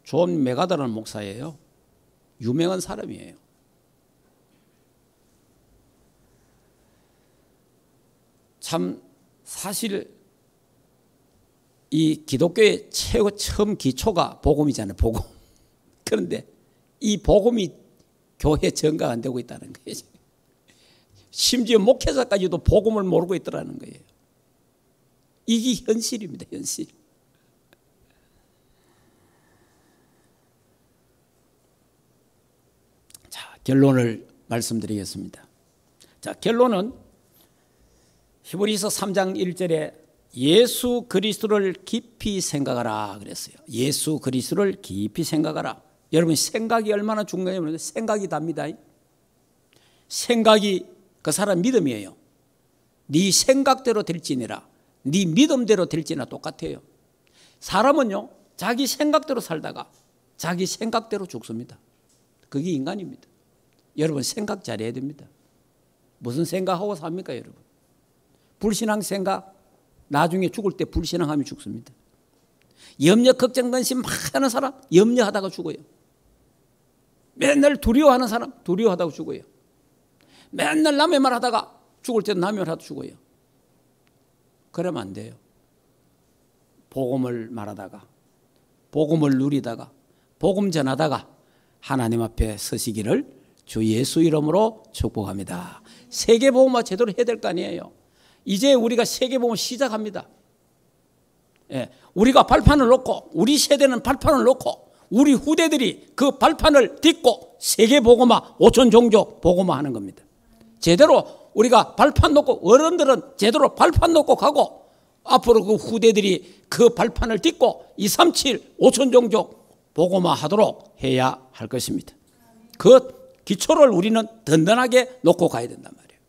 존 메가더라는 목사예요. 유명한 사람이에요. 참 사실 이 기독교의 처음 기초가 복음이잖아요. 복음. 그런데 이 복음이 교회 전가가 안 되고 있다는 거예요. 심지어 목회자까지도 복음을 모르고 있더라는 거예요. 이게 현실입니다. 현실. 자, 결론을 말씀드리겠습니다. 자, 결론은 히브리서 3장 1절에 예수 그리스도를 깊이 생각하라 그랬어요. 예수 그리스도를 깊이 생각하라. 여러분, 생각이 얼마나 중요하냐면 생각이 답니다. 생각이 그 사람 믿음이에요. 네 생각대로 될지니라, 네 믿음대로 될지나 똑같아요. 사람은요, 자기 생각대로 살다가 자기 생각대로 죽습니다. 그게 인간입니다. 여러분, 생각 잘해야 됩니다. 무슨 생각하고 삽니까, 여러분? 불신앙 생각, 나중에 죽을 때 불신앙하면 죽습니다. 염려, 걱정, 근심 많은 사람 염려하다가 죽어요. 맨날 두려워하는 사람 두려워하다가 죽어요. 맨날 남의 말 하다가 죽을 때는 남의 말 하다가 죽어요. 그러면 안 돼요. 복음을 말하다가, 복음을 누리다가, 복음 전하다가 하나님 앞에 서시기를 주 예수 이름으로 축복합니다. 세계복음화 제대로 해야 될 거 아니에요. 이제 우리가 세계복음 시작합니다. 예, 우리가 발판을 놓고, 우리 세대는 발판을 놓고 우리 후대들이 그 발판을 딛고 세계복음화, 5천 종족 복음화 하는 겁니다. 제대로 우리가 발판 놓고, 어른들은 제대로 발판 놓고 가고, 앞으로 그 후대들이 그 발판을 딛고 237, 5천 종족 복음화 하도록 해야 할 것입니다. 그 기초를 우리는 든든하게 놓고 가야 된단 말이에요.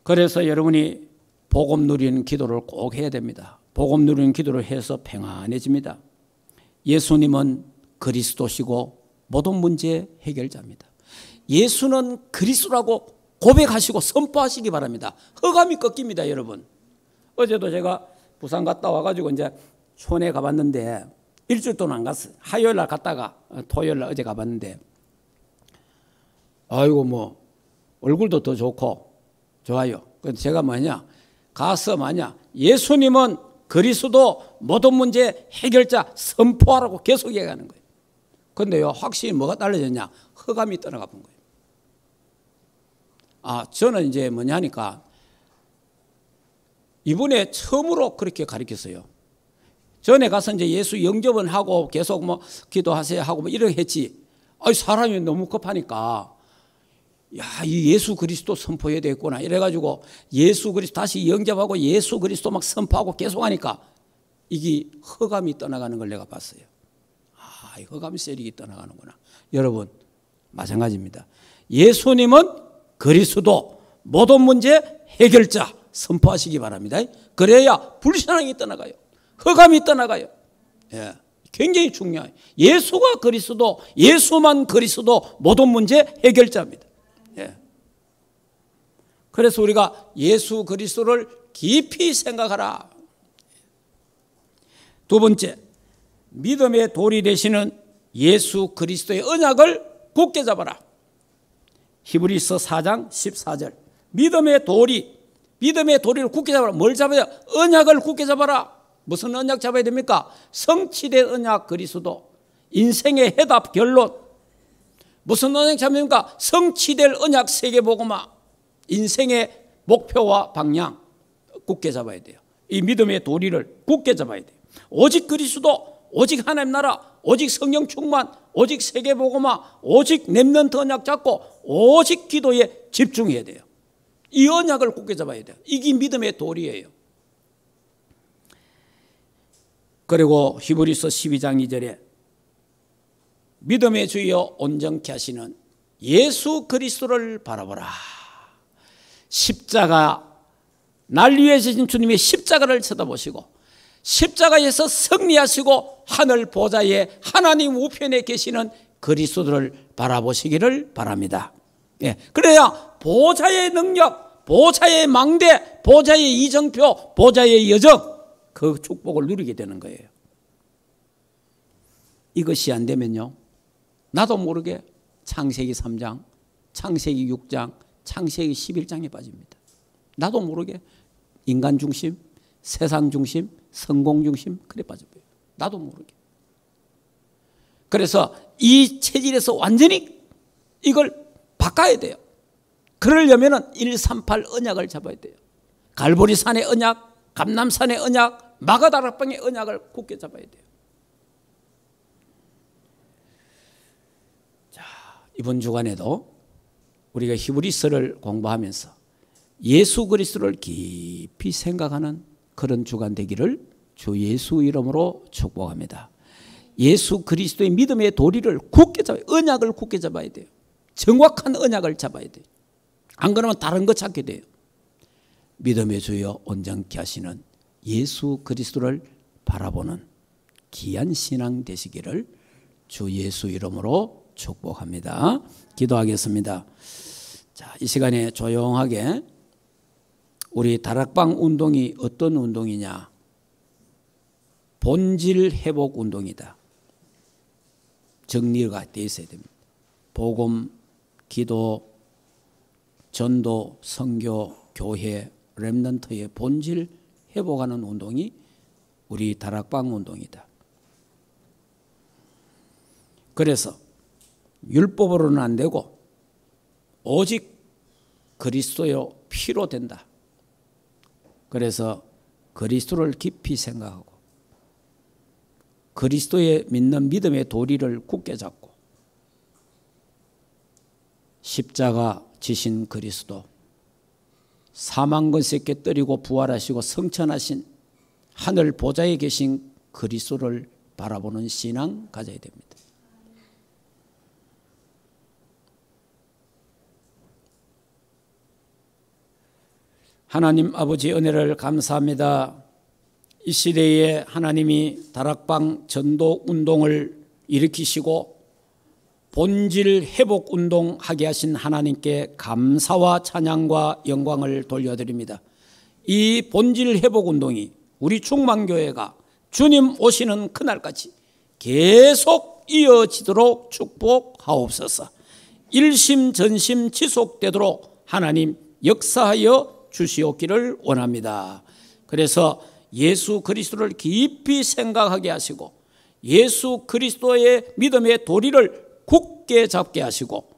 그래서 여러분이 복음 누리는 기도를 꼭 해야 됩니다. 복음 누리는 기도를 해서 평안해집니다. 예수님은 그리스도시고 모든 문제 해결자입니다. 예수는 그리스도라고 고백하시고 선포하시기 바랍니다. 허감이 꺾입니다, 여러분. 어제도 제가 부산 갔다 와가지고 이제 촌에 가봤는데 일주일 동안 안 갔어요. 화요일 날 갔다가 토요일 날 어제 가봤는데, 아이고 뭐 얼굴도 더 좋고 좋아요. 그래서 제가 가서 예수님은 그리스도 모든 문제 해결자 선포하라고 계속 얘기하는 거예요. 그런데요, 확실히 뭐가 달라졌냐? 허감이 떠나가 본 거예요. 저는 이제 하니까 이번에 처음으로 그렇게 가르쳤어요. 전에 가서 이제 예수 영접은 하고 계속 기도하세요 하고 이렇게 했지. 사람이 너무 급하니까, 이 예수 그리스도 선포해야 되겠구나. 이래가지고 예수 그리스도 다시 영접하고 예수 그리스도 막 선포하고 계속 하니까 이게 허감이 떠나가는 걸 내가 봤어요. 이 허감 세력이 떠나가는구나. 여러분, 마찬가지입니다. 예수님은 그리스도 모든 문제 해결자 선포하시기 바랍니다. 그래야 불신앙이 떠나가요. 허감이 떠나가요. 예, 굉장히 중요해요. 예수가 그리스도, 예수만 그리스도 모든 문제 해결자입니다. 예. 그래서 우리가 예수 그리스도를 깊이 생각하라. 두 번째, 믿음의 돌이 되시는 예수 그리스도의 언약을 굳게 잡아라. 히브리서 4장 14절. 믿음의 도리를 굳게 잡아라. 뭘 잡아야? 언약을 굳게 잡아라. 무슨 언약 잡아야 됩니까? 성취된 언약 그리스도. 인생의 해답 결론. 무슨 언약 잡습니까? 성취될 언약 세계복음화. 인생의 목표와 방향 굳게 잡아야 돼요. 이 믿음의 도리를 굳게 잡아야 돼요. 오직 그리스도, 오직 하나님 나라, 오직 성령 충만, 오직 세계복음화, 오직 렘넌트 언약 잡고 오직 기도에 집중해야 돼요. 이 언약을 굳게 잡아야 돼요. 이게 믿음의 도리예요. 그리고 히브리서 12장 2절에 믿음의 주여 온전케 하시는 예수 그리스도를 바라보라. 십자가, 날 위해 지신 주님의 십자가를 쳐다보시고 십자가에서 승리하시고 하늘 보좌에 하나님 우편에 계시는 그리스도를 바라보시기를 바랍니다. 예, 그래야 보좌의 능력, 보좌의 망대, 보좌의 이정표, 보좌의 여정, 그 축복을 누리게 되는 거예요. 이것이 안 되면요, 나도 모르게 창세기 3장, 창세기 6장, 창세기 11장에 빠집니다. 나도 모르게 인간 중심, 세상 중심, 성공 중심, 그래 빠져버려요. 나도 모르게. 그래서 이 체질에서 완전히 이걸 바꿔야 돼요. 그러려면 138 언약을 잡아야 돼요. 갈보리산의 언약, 감남산의 언약, 마가다락방의 언약을 굳게 잡아야 돼요. 자, 이번 주간에도 우리가 히브리서를 공부하면서 예수 그리스도를 깊이 생각하는 그런 주간 되기를 주 예수 이름으로 축복합니다. 예수 그리스도의 믿음의 도리를 굳게 잡아야 돼요. 언약을 굳게 잡아야 돼요. 정확한 언약을 잡아야 돼요. 안 그러면 다른 거 찾게 돼요. 믿음의 주여 온전케 하시는 예수 그리스도를 바라보는 귀한 신앙 되시기를 주 예수 이름으로 축복합니다. 기도하겠습니다. 자, 이 시간에 조용하게 우리 다락방 운동이 어떤 운동이냐? 본질 회복 운동이다. 정리가 되어 있어야 됩니다. 복음, 기도, 전도, 선교, 교회, 렘넌트의 본질 회복하는 운동이 우리 다락방 운동이다. 그래서 율법으로는 안 되고 오직 그리스도의 피로 된다. 그래서 그리스도를 깊이 생각하고 그리스도의 믿는 믿음의 도리를 굳게 잡고 십자가 지신 그리스도, 사망 권세 깨뜨리고 부활하시고 성천하신 하늘 보좌에 계신 그리스도를 바라보는 신앙 가져야 됩니다. 하나님 아버지 은혜를 감사합니다. 이 시대에 하나님이 다락방 전도 운동을 일으키시고 본질 회복 운동하게 하신 하나님께 감사와 찬양과 영광을 돌려드립니다. 이 본질 회복 운동이 우리 충만교회가 주님 오시는 그날까지 계속 이어지도록 축복하옵소서. 일심전심 지속되도록 하나님 역사하여 주시옵기를 원합니다. 그래서 예수 그리스도를 깊이 생각하게 하시고 예수 그리스도의 믿음의 도리를 굳게 잡게 하시고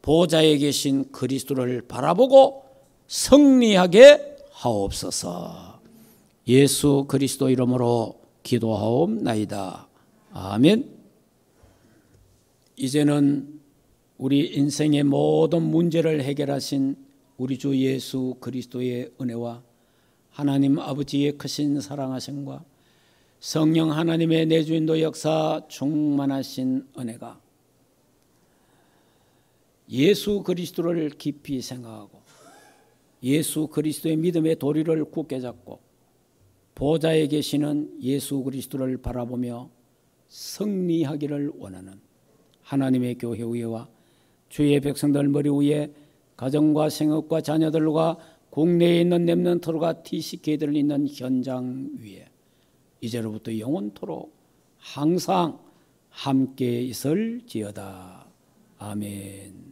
보좌에 계신 그리스도를 바라보고 승리하게 하옵소서. 예수 그리스도 이름으로 기도하옵나이다. 아멘. 이제는 우리 인생의 모든 문제를 해결하신 우리 주 예수 그리스도의 은혜와 하나님 아버지의 크신 사랑하심과 성령 하나님의 내주인도 역사 충만하신 은혜가 예수 그리스도를 깊이 생각하고 예수 그리스도의 믿음의 도리를 굳게 잡고 보좌에 계시는 예수 그리스도를 바라보며 승리하기를 원하는 하나님의 교회의회와 주의 백성들 머리 위에 가정과 생업과 자녀들과 국내에 있는 렘넌트들과 TCK들을 있는 현장 위에 이제로부터 영원토록 항상 함께 있을지어다. 아멘.